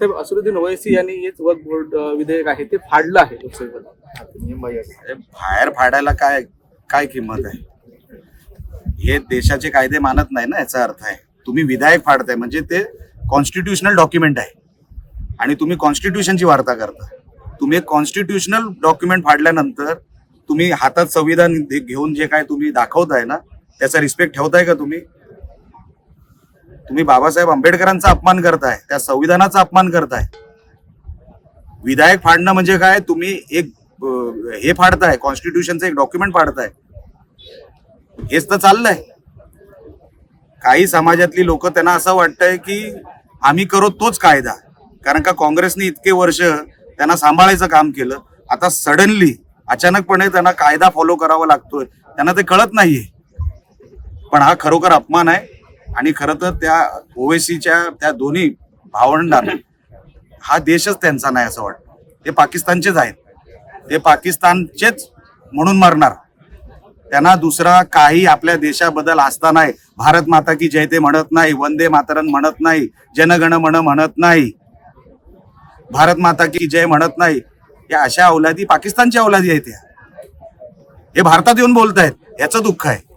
साहेब असुद्दीन ओवैसी यांनी हेच वक्फ बोर्ड विधेयक आहे ते फाडलं आहे लोकसभेमध्ये. बाहेर फाडायला काय काय किंमत आहे? हे देशाचे कायदे मानत नाही ना, याचा अर्थ आहे. तुम्ही विधायक फाडताय म्हणजे ते कॉन्स्टिट्युशनल डॉक्युमेंट आहे आणि तुम्ही कॉन्स्टिट्यूशनची वार्ता करता. तुम्ही एक कॉन्स्टिट्युशनल डॉक्युमेंट फाडल्यानंतर तुम्ही हातात संविधान घेऊन जे काय तुम्ही दाखवताय ना, त्याचा रिस्पेक्ट ठेवताय का तुम्ही? तुम्ही बाबासाहेब आंबेडकरांचा अपमान करताय, त्या संविधानाचा अपमान करताय. विधायक फाडणं म्हणजे काय? तुम्ही एक हे फाडताय, कॉन्स्टिट्यूशनचं एक डॉक्युमेंट फाडताय. हेच तर चाललंय. काही समाजातली लोक त्यांना असं वाटतंय की आम्ही करू तोच कायदा, कारण का काँग्रेसने इतके वर्ष त्यांना सांभाळायचं काम केलं. आता सडनली अचानकपणे त्यांना कायदा फॉलो करावा लागतोय, त्यांना ते कळत नाहीये. पण हा खरोखर अपमान आहे आणि खरं तर त्या ओवेसीच्या त्या दोन्ही भावंडांना हा देशच त्यांचा नाही असं वाटतं. ते पाकिस्तानचेच आहेत, ते पाकिस्तानचेच म्हणून मरणार. त्यांना दुसरा काही आपल्या देशाबद्दल आस्था नाही. भारत माता की जय ते म्हणत नाही, वंदे मातरम म्हणत नाही, जनगण मन म्हणत नाही, भारत माता की जय म्हणत नाही. या अशा अवलादी पाकिस्तानच्या अवलादी आहेत. हे भारतात येऊन बोलतायत, याचं दुःख आहे.